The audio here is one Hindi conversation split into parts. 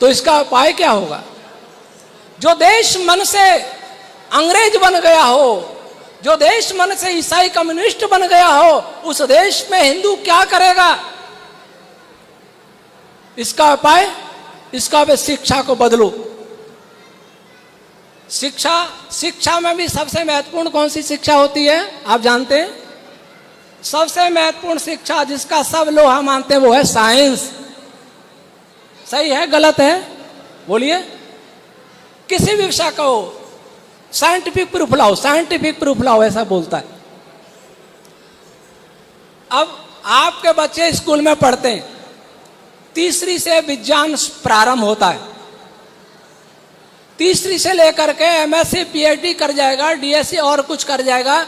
तो इसका उपाय क्या होगा? जो देश मन से अंग्रेज बन गया हो, जो देश मन से ईसाई कम्युनिस्ट बन गया हो, उस देश में हिंदू क्या करेगा? इसका उपाय, इसका भी शिक्षा को बदलो। शिक्षा में भी सबसे महत्वपूर्ण कौन सी शिक्षा होती है आप जानते हैं? सबसे महत्वपूर्ण शिक्षा जिसका सब लोहा मानते हैं वो है साइंस। सही है गलत है? बोलिए। किसी भी विषय का हो, साइंटिफिक प्रूफ लाओ, साइंटिफिक प्रूफ लाओ, ऐसा बोलता है। अब आपके बच्चे स्कूल में पढ़ते हैं, तीसरी से विज्ञान प्रारंभ होता है, तीसरी से लेकर के एमएससी पीएचडी कर जाएगा, डीएससी और कुछ कर जाएगा।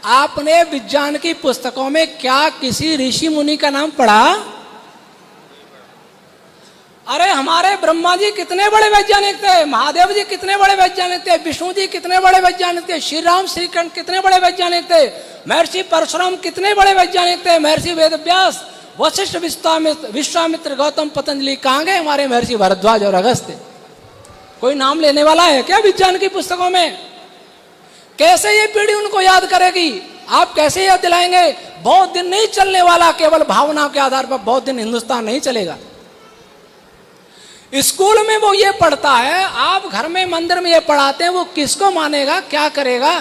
आपने विज्ञान की पुस्तकों में क्या किसी ऋषि मुनि का नाम पढ़ा? अरे हमारे ब्रह्मा जी कितने बड़े वैज्ञानिक थे, महादेव जी कितने बड़े वैज्ञानिक थे, विष्णु जी कितने बड़े वैज्ञानिक थे, श्री राम श्रीकृष्ण कितने बड़े वैज्ञानिक थे, महर्षि परशुराम कितने बड़े वैज्ञानिक थे, महर्षि वेदव्यास, वशिष्ठ, विश्वामित्र, गौतम, पतंजलि, कहाँ गए हमारे महर्षि भारद्वाज और अगस्त्य? कोई नाम लेने वाला है क्या विज्ञान की पुस्तकों में? कैसे ये पीढ़ी उनको याद करेगी? आप कैसे याद दिलाएंगे? बहुत दिन नहीं चलने वाला, केवल भावना के आधार पर बहुत दिन हिंदुस्तान नहीं चलेगा। स्कूल में वो ये पढ़ता है, आप घर में मंदिर में ये पढ़ाते हैं, वो किसको मानेगा, क्या करेगा?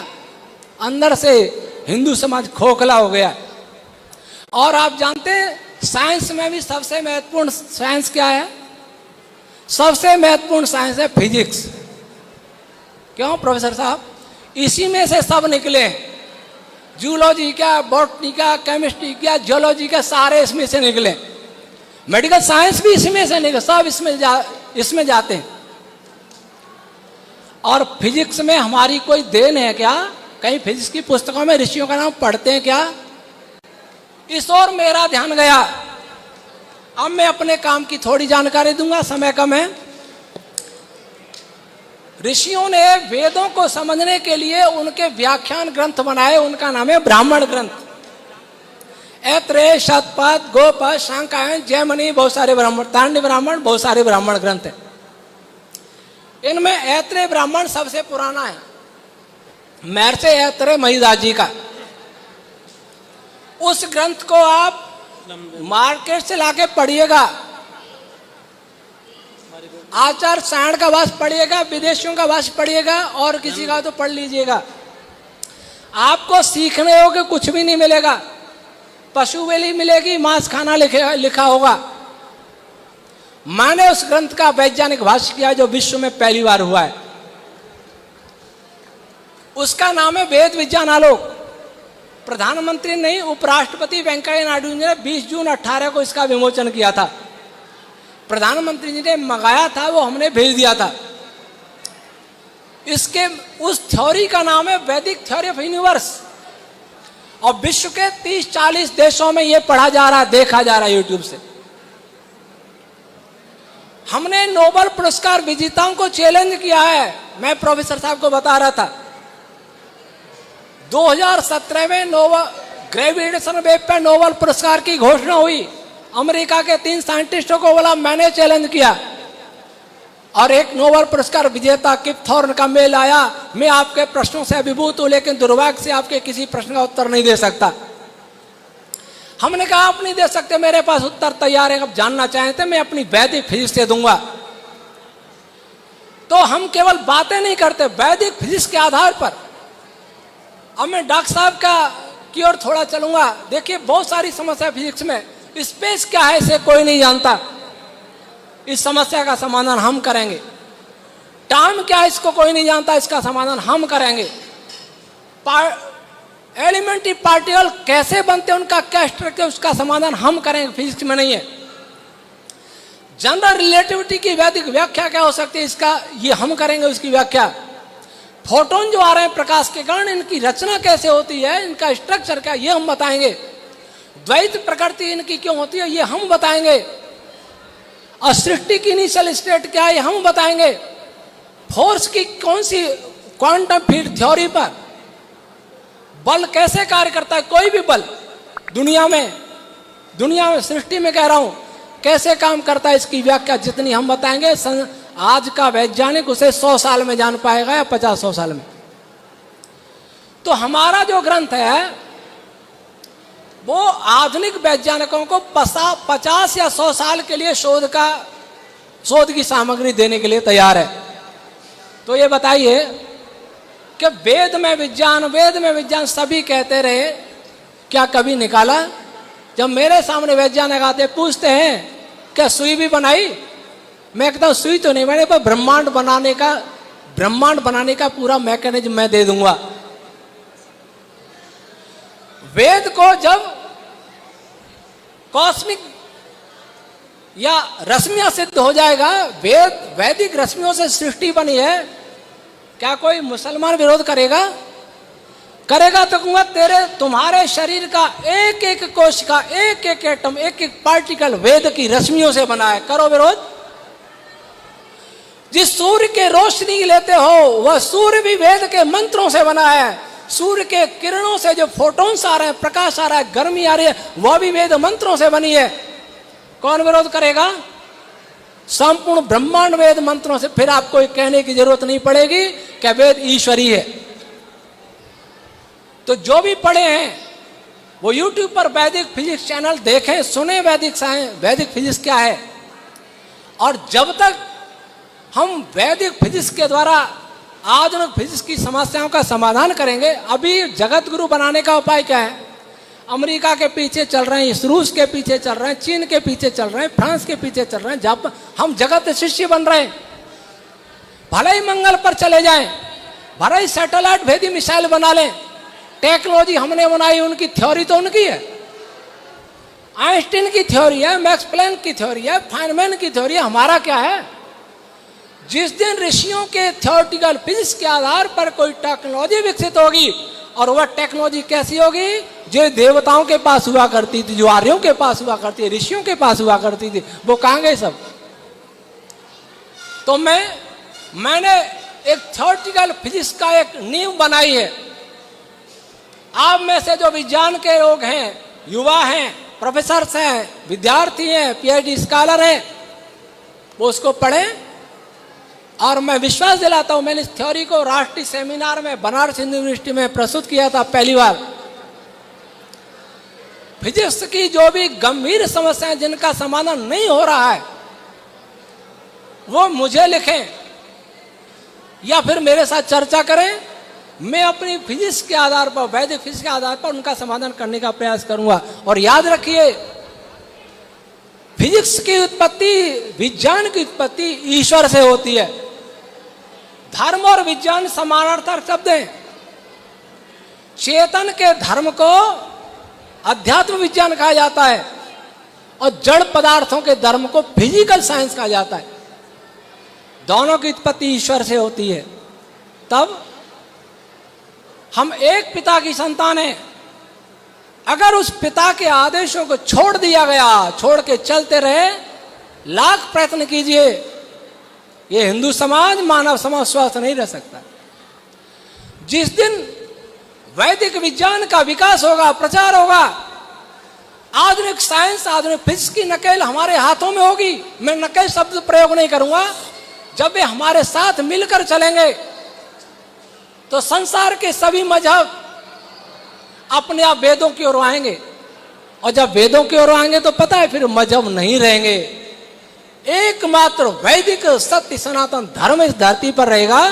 अंदर से हिंदू समाज खोखला हो गया। और आप जानते हैं साइंस में भी सबसे महत्वपूर्ण साइंस क्या है? सबसे महत्वपूर्ण साइंस है फिजिक्स। क्यों प्रोफेसर साहब? इसी में से सब निकले, जूलॉजी का, बॉटनी का, केमिस्ट्री का, जियोलॉजी का, सारे इसमें से निकले। मेडिकल साइंस भी इसमें से निकले, सब इसमें जाते हैं। और फिजिक्स में हमारी कोई देन है क्या? कहीं फिजिक्स की पुस्तकों में ऋषियों का नाम पढ़ते हैं क्या? इस ओर मेरा ध्यान गया। अब मैं अपने काम की थोड़ी जानकारी दूंगा, समय कम है। ऋषियों ने वेदों को समझने के लिए उनके व्याख्यान ग्रंथ बनाए, उनका नाम है ब्राह्मण ग्रंथ। ऐत्रेय, शतपथ, गोपद, शांकायन, जैमिनी, बहुत सारे ब्राह्मण, तांडव ब्राह्मण, बहुत सारे ब्राह्मण ग्रंथ हैं। इनमें ऐत्रेय ब्राह्मण सबसे पुराना है, महर्षि ऐत्रेय महिदास जी का। उस ग्रंथ को आप मार्केट से लाके पढ़िएगा, आचार्य सायण का भाष्य पढ़िएगा, विदेशियों का भाष्य पढ़िएगा, और किसी का तो पढ़ लीजिएगा। आपको सीखने योग्य कुछ भी नहीं मिलेगा। पशु बलि मिलेगी, मांस खाना लिखा होगा। मैंने उस ग्रंथ का वैज्ञानिक भाष्य किया जो विश्व में पहली बार हुआ है। उसका नाम है वेद विज्ञान आलोक। प्रधानमंत्री नहीं, उपराष्ट्रपति वेंकैया नायडू जी ने 20 जून 18 को इसका विमोचन किया था। प्रधानमंत्री जी ने मंगाया था, वो हमने भेज दिया था। इसके उस थ्योरी का नाम है वैदिक थ्योरी ऑफ यूनिवर्स। और विश्व के 30-40 देशों में यह पढ़ा जा रहा है, देखा जा रहा है यूट्यूब से। हमने नोबेल पुरस्कार विजेताओं को चैलेंज किया है। मैं प्रोफेसर साहब को बता रहा था, 2017 में ग्रेविटेशन वेव पे नोबेल पुरस्कार की घोषणा हुई। अमेरिका के 3 साइंटिस्टों को बोला मैंने चैलेंज किया, और एक नोबेल पुरस्कार विजेता किप थॉर्न का मेल आया, मैं आपके प्रश्नों से अभिभूत हूं, लेकिन दुर्भाग्य से आपके किसी प्रश्न का उत्तर नहीं दे सकता। हमने कहा आप नहीं दे सकते, मेरे पास उत्तर तैयार है, अब जानना चाहते मैं अपनी वैदिक फिजिक्स से दूंगा। तो हम केवल बातें नहीं करते, वैदिक फिजिक्स के आधार पर। अब मैं डॉक्टर साहब की ओर थोड़ा चलूंगा। देखिए बहुत सारी समस्या फिजिक्स में, स्पेस क्या है इसे कोई नहीं जानता, इस समस्या का समाधान हम करेंगे। टाइम क्या है इसको कोई नहीं जानता, इसका समाधान हम करेंगे। एलिमेंट्री पार्टिकल कैसे बनते हैं, उनका क्या स्ट्रक्चर, उसका समाधान हम करेंगे, फिजिक्स में नहीं है। जनरल रिलेटिविटी की वैदिक व्याख्या क्या हो सकती है, इसका ये हम करेंगे उसकी व्याख्या। फोटोन जो आ रहे हैं प्रकाश के कारण, इनकी रचना कैसे होती है, इनका स्ट्रक्चर क्या, ये हम बताएंगे। द्वैत प्रकृति इनकी क्यों होती है, ये हम बताएंगे। और सृष्टि की इनिशियल स्टेट क्या है, ये हम बताएंगे। फोर्स की कौन सी क्वांटम फील्ड थ्योरी पर बल कैसे कार्य करता है, कोई भी बल दुनिया में सृष्टि में कह रहा हूं, कैसे काम करता है इसकी व्याख्या जितनी हम बताएंगे आज का वैज्ञानिक उसे 100 साल में जान पाएगा या 50-100 साल में। तो हमारा जो ग्रंथ है वो आधुनिक वैज्ञानिकों को 50 या 100 साल के लिए शोध की सामग्री देने के लिए तैयार है। तो ये बताइए कि वेद में विज्ञान सभी कहते रहे, क्या कभी निकाला? जब मेरे सामने वैज्ञानिक आते पूछते हैं क्या सुई भी बनाई, मैं कहता हूं सुई तो नहीं बनी, पर ब्रह्मांड बनाने का पूरा मैकेनिज्म मैं दे दूंगा। वेद को जब कॉस्मिक या रश्मियां सिद्ध हो जाएगा, वैदिक रश्मियों से सृष्टि बनी है, क्या कोई मुसलमान विरोध करेगा? तो कहूंगा तुम्हारे शरीर का एक एक कोश का एक एक एटम, एक एक पार्टिकल वेद की रश्मियों से बना है, करो विरोध। जिस सूर्य के रोशनी लेते हो वह सूर्य भी वेद के मंत्रों से बना है। सूर्य के किरणों से जो फोटोन्स आ रहे हैं, प्रकाश आ रहा है, गर्मी आ रही है, वह भी वेद मंत्रों से बनी है। कौन विरोध करेगा? संपूर्ण ब्रह्मांड वेद मंत्रों से। फिर आपको कहने की जरूरत नहीं पड़ेगी कि वेद ईश्वरी है। तो जो भी पढ़े हैं वो यूट्यूब पर वैदिक फिजिक्स चैनल देखें, सुने वैदिक फिजिक्स क्या है। और जब तक हम वैदिक फिजिक्स के द्वारा आधुनिक फिजिक्स की समस्याओं का समाधान करेंगे, अभी जगत गुरु बनाने का उपाय क्या है? अमेरिका के पीछे चल रहे हैं, रूस के पीछे चल रहे हैं, चीन के पीछे चल रहे हैं, फ्रांस के पीछे चल रहे हैं, जापान। हम जगत शिष्य बन रहे हैं। भले ही मंगल पर चले जाएं, भले ही सैटेलाइट भेदी मिसाइल बना लें, टेक्नोलॉजी हमने बनाई, उनकी थ्योरी तो उनकी है। आइंस्टीन की थ्योरी है, मैक्स प्लैंक की थ्योरी है, फाइनमैन की थ्योरी है। हमारा क्या है? जिस दिन ऋषियों के थ्योरेटिकल फिजिक्स के आधार पर कोई टेक्नोलॉजी विकसित होगी, और वह टेक्नोलॉजी कैसी होगी? जो देवताओं के पास हुआ करती थी, जो आर्यों के पास हुआ करती थी, ऋषियों के पास हुआ करती थी, वो कहां गए सब? तो मैंने एक थ्योरेटिकल फिजिक्स का एक नींव बनाई है। आप में से जो विज्ञान के लोग हैं, युवा हैं, प्रोफेसर्स हैं, विद्यार्थी हैं, पीएचडी स्कॉलर हैं, वो उसको पढ़ें। और मैं विश्वास दिलाता हूं, मैंने इस थ्योरी को राष्ट्रीय सेमिनार में बनारस हिंदू यूनिवर्सिटी में प्रस्तुत किया था पहली बार। फिजिक्स की जो भी गंभीर समस्याएं जिनका समाधान नहीं हो रहा है, वो मुझे लिखें या फिर मेरे साथ चर्चा करें। मैं अपनी फिजिक्स के आधार पर, वैदिक फिजिक्स के आधार पर उनका समाधान करने का प्रयास करूंगा। और याद रखिए, फिजिक्स की उत्पत्ति, विज्ञान की उत्पत्ति ईश्वर से होती है। धर्म और विज्ञान समानार्थक शब्द हैं। चेतन के धर्म को अध्यात्म विज्ञान कहा जाता है और जड़ पदार्थों के धर्म को फिजिकल साइंस कहा जाता है। दोनों की उत्पत्ति ईश्वर से होती है। तब हम एक पिता की संतान हैं। अगर उस पिता के आदेशों को छोड़ दिया गया, छोड़ के चलते रहे, लाख प्रयत्न कीजिए, ये हिंदू समाज, मानव समाज स्वस्थ नहीं रह सकता। जिस दिन वैदिक विज्ञान का विकास होगा, प्रचार होगा, आधुनिक साइंस, आधुनिक फिजिक्स की नकेल हमारे हाथों में होगी। मैं नकेल शब्द प्रयोग नहीं करूंगा। जब वे हमारे साथ मिलकर चलेंगे तो संसार के सभी मजहब अपने आप वेदों की ओर आएंगे। और जब वेदों की ओर आएंगे तो पता है फिर मजहब नहीं रहेंगे। एकमात्र वैदिक सत्य सनातन धर्म इस धरती पर रहेगा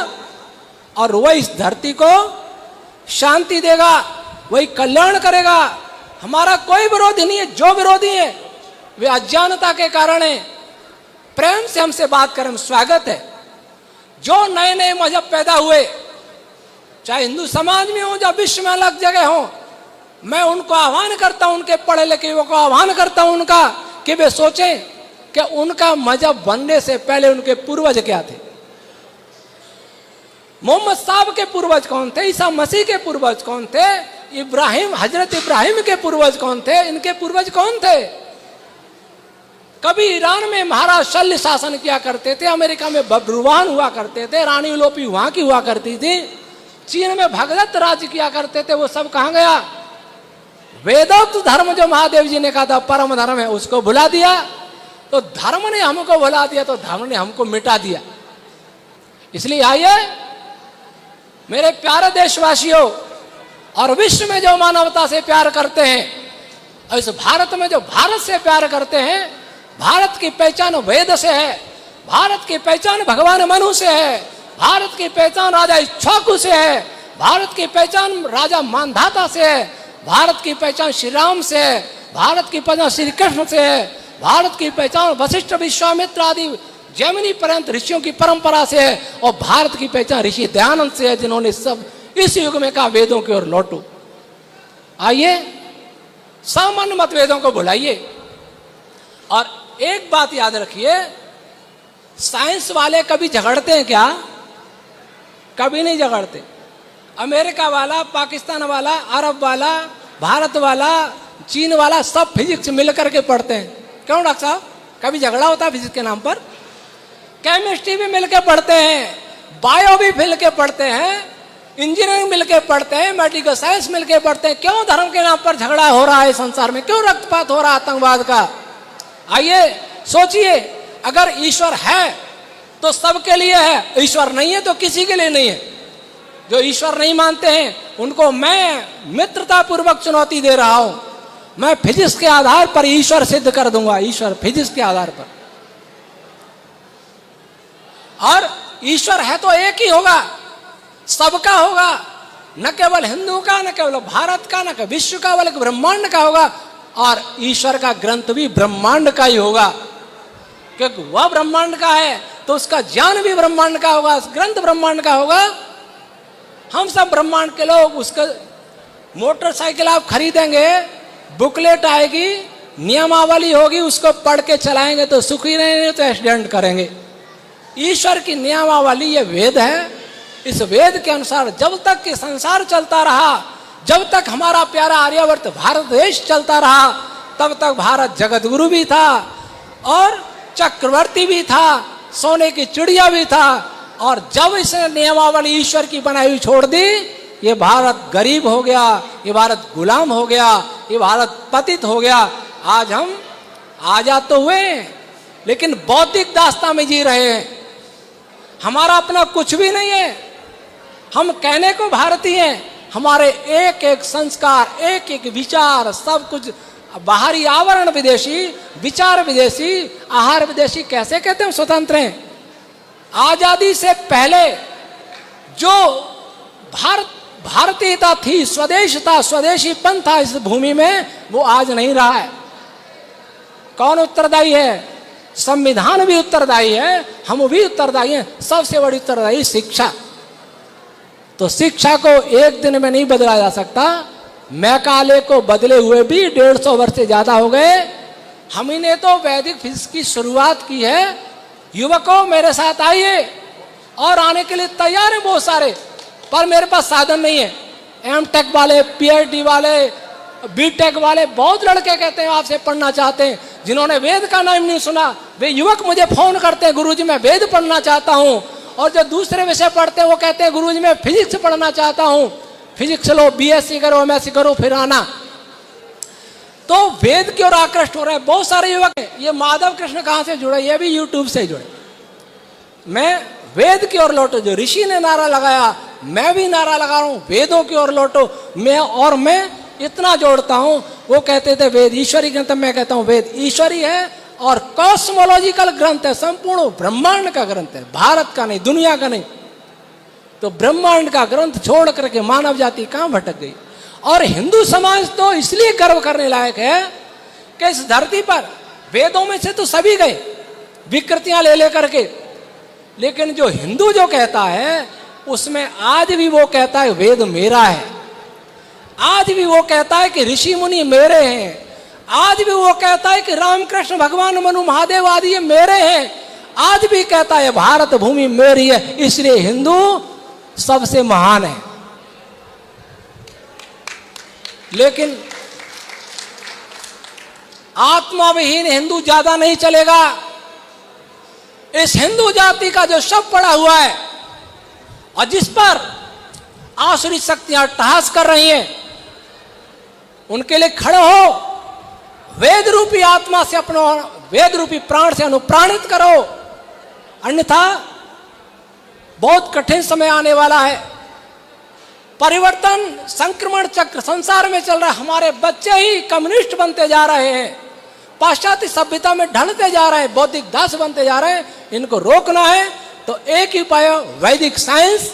और वह इस धरती को शांति देगा, वही कल्याण करेगा। हमारा कोई विरोधी नहीं है। जो विरोधी है वे अज्ञानता के कारण है। प्रेम से हमसे बात करें, स्वागत है। जो नए नए मजहब पैदा हुए, चाहे हिंदू समाज में हो या विश्व में अलग जगह हो, मैं उनको आह्वान करता हूं, उनके पढ़े लिखे युवकों को आह्वान करता हूं उनका, कि वे सोचें कि उनका मजहब बनने से पहले उनके पूर्वज क्या थे। मोहम्मद साहब के पूर्वज कौन थे? ईसा मसीह के पूर्वज कौन थे? इब्राहिम, हजरत इब्राहिम के पूर्वज कौन थे? इनके पूर्वज कौन थे? कभी ईरान में महाराज शल्य शासन किया करते थे, अमेरिका में बब्रुवान हुआ करते थे, रानी उलोपी वहां की हुआ करती थी, चीन में भगदत्त राज्य किया करते थे। वो सब कहां गया? वेदोक्त धर्म जो महादेव जी ने कहा था परम धर्म है, उसको भुला दिया। तो धर्म ने हमको भुला दिया, तो धर्म ने हमको मिटा दिया। इसलिए आइए मेरे प्यारे देशवासियों, और विश्व में जो मानवता से प्यार करते हैं, और इस भारत में जो भारत से प्यार करते हैं, भारत की पहचान वेद से है, भारत की पहचान भगवान मनु से है, भारत की पहचान राजा इक्ष्वाकु से है, भारत की पहचान राजा मानधाता से है, भारत की पहचान श्री राम से है, भारत की पहचान श्री कृष्ण से है, भारत की पहचान वशिष्ठ विश्वामित्र आदि जैमिनी पर्यंत ऋषियों की परंपरा से है, और भारत की पहचान ऋषि दयानंद से है, जिन्होंने सब इस युग में कहा वेदों की ओर लौटो। आइए सामान्य मतभेदों को भुलाइए, और एक बात याद रखिए, साइंस वाले कभी झगड़ते हैं क्या? कभी नहीं झगड़ते। अमेरिका वाला, पाकिस्तान वाला, अरब वाला, भारत वाला, चीन वाला सब फिजिक्स मिलकर के पढ़ते हैं। क्यों डॉक्टर साहब? कभी झगड़ा होता है फिजिक्स के नाम पर? केमिस्ट्री भी मिलकर पढ़ते हैं, बायो भी मिलकर पढ़ते हैं, इंजीनियरिंग मिलकर पढ़ते हैं, मेडिकल साइंस मिलकर पढ़ते हैं। क्यों धर्म के नाम पर झगड़ा हो रहा है संसार में? क्यों रक्तपात हो रहा है आतंकवाद का? आइए सोचिए, अगर ईश्वर है तो सबके लिए है, ईश्वर नहीं है तो किसी के लिए नहीं है। जो ईश्वर नहीं मानते हैं उनको मैं मित्रता पूर्वक चुनौती दे रहा हूं, मैं फिजिक्स के आधार पर ईश्वर सिद्ध कर दूंगा, ईश्वर फिजिक्स के आधार पर। और ईश्वर है तो एक ही होगा, सबका होगा, न केवल हिंदू का, न केवल भारत का, न केवल विश्व का, बल्कि ब्रह्मांड का होगा। और ईश्वर का ग्रंथ भी ब्रह्मांड का ही होगा, क्योंकि वह ब्रह्मांड का है तो उसका ज्ञान भी ब्रह्मांड का होगा, ग्रंथ ब्रह्मांड का होगा। हम सब ब्रह्मांड के लोग, उसका मोटरसाइकिल आप खरीदेंगे, बुकलेट आएगी, नियमावली होगी, उसको पढ़ के चलाएंगे तो सुखी रहेंगे, तो एक्सीडेंट करेंगे। ईश्वर की नियमावली ये वेद है। इस वेद के अनुसार जब तक कि संसार चलता रहा, जब तक हमारा प्यारा आर्यवर्त भारत देश चलता रहा, तब तक भारत जगत गुरु भी था और चक्रवर्ती भी था, सोने की चिड़िया भी था। और जब इसने नियमावली ईश्वर की बनाई हुई छोड़ दी, ये भारत गरीब हो गया, ये भारत गुलाम हो गया, ये भारत पतित हो गया। आज हम आजाद तो हुए लेकिन बौद्धिक दास्तां में जी रहे हैं। हमारा अपना कुछ भी नहीं है, हम कहने को भारतीय हैं, हमारे एक एक संस्कार, एक एक विचार, सब कुछ बाहरी आवरण विदेशी, विचार विदेशी, आहार विदेशी। कैसे कहते हैं स्वतंत्र हैं? आजादी से पहले जो भारतीयता थी, स्वदेशता, स्वदेशीपन था इस भूमि में, वो आज नहीं रहा है। कौन उत्तरदायी है? संविधान भी उत्तरदायी है, हम भी उत्तरदायी हैं। सबसे बड़ी उत्तरदायी शिक्षा। तो शिक्षा को एक दिन में नहीं बदला जा सकता। मैकाले को बदले हुए भी 150 वर्ष से ज्यादा हो गए। हम ही ने तो वैदिक फिजिक्स की शुरुआत की है। युवकों मेरे साथ आइए, और आने के लिए तैयार हैं बहुत सारे, पर मेरे पास साधन नहीं है। एमटेक वाले, पीएचडी वाले, बीटेक वाले, बहुत लड़के कहते हैं आपसे पढ़ना चाहते हैं, जिन्होंने वेद का नाम नहीं सुना। वे युवक मुझे फोन करते हैं, गुरुजी मैं वेद पढ़ना चाहता हूं। और जो दूसरे विषय पढ़ते हैं वो कहते हैं गुरुजी मैं फिजिक्स पढ़ना चाहता हूं। फिजिक्स लो, बीएससी करो, एमएससी करो, फिर आना। तो वेद की ओर आकृष्ट हो रहे हैं बहुत सारे युवक। ये माधव कृष्ण कहां से जुड़े? ये भी यूट्यूब से जुड़े। मैं वेद की ओर लौटो, जो ऋषि ने नारा लगाया, मैं भी नारा लगा रहा हूं, वेदों की ओर लौटो। मैं इतना जोड़ता हूं, वो कहते थे वेद ईश्वरी ग्रंथ, मैं कहता हूं वेद ईश्वरी है और कॉस्मोलॉजिकल ग्रंथ है, संपूर्ण ब्रह्मांड का ग्रंथ है, भारत का नहीं, दुनिया का नहीं। तो ब्रह्मांड का ग्रंथ छोड़ करके मानव जाति कहां भटक गई। और हिंदू समाज तो इसलिए गर्व करने लायक है कि इस धरती पर वेदों में से तो सभी गए विकृतियां ले लेकर के, लेकिन जो हिंदू जो कहता है उसमें आज भी वो कहता है वेद मेरा है। आज भी वो कहता है कि ऋषि मुनि मेरे हैं। आज भी वो कहता है कि रामकृष्ण भगवान मनु महादेव आदि ये मेरे हैं। आज भी कहता है भारत भूमि मेरी है, इसलिए हिंदू सबसे महान है। लेकिन आत्मा विहीन हिंदू ज्यादा नहीं चलेगा। इस हिंदू जाति का जो शव पड़ा हुआ है और जिस पर आसुरी शक्तियां अट्टहास कर रही हैं, उनके लिए खड़े हो, वेद रूपी आत्मा से अपनो वेद रूपी प्राण से अनुप्राणित करो, अन्यथा बहुत कठिन समय आने वाला है। परिवर्तन संक्रमण चक्र संसार में चल रहा है। हमारे बच्चे ही कम्युनिस्ट बनते जा रहे हैं, पाश्चात्य सभ्यता में ढलते जा रहे हैं, बौद्धिक दास बनते जा रहे हैं। इनको रोकना है तो एक ही उपाय, वैदिक साइंस,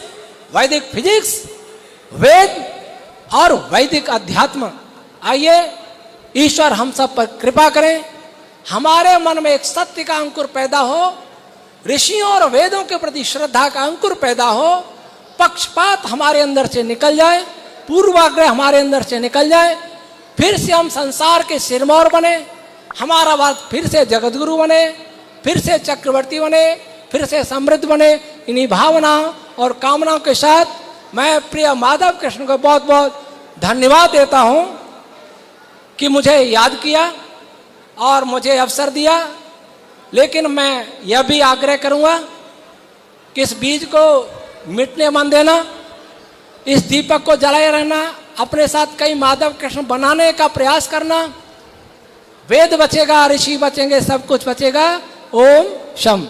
वैदिक फिजिक्स, वेद और वैदिक अध्यात्म। आइए ईश्वर हम सब पर कृपा करें, हमारे मन में एक सत्य का अंकुर पैदा हो, ऋषियों और वेदों के प्रति श्रद्धा का अंकुर पैदा हो, पक्षपात हमारे अंदर से निकल जाए, पूर्वाग्रह हमारे अंदर से निकल जाए, फिर से हम संसार के सिरमौर बने, हमारा बात फिर से जगतगुरु बने, फिर से चक्रवर्ती बने, फिर से समृद्ध बने। इन्हीं भावनाओं और कामनाओं के साथ मैं प्रिय माधव कृष्ण को बहुत बहुत धन्यवाद देता हूं कि मुझे याद किया और मुझे अवसर दिया। लेकिन मैं यह भी आग्रह करूंगा कि इस बीज को मिटने मन देना, इस दीपक को जलाए रहना, अपने साथ कई माधव कृष्ण बनाने का प्रयास करना। वेद बचेगा, ऋषि बचेंगे, सब कुछ बचेगा। ओम शम।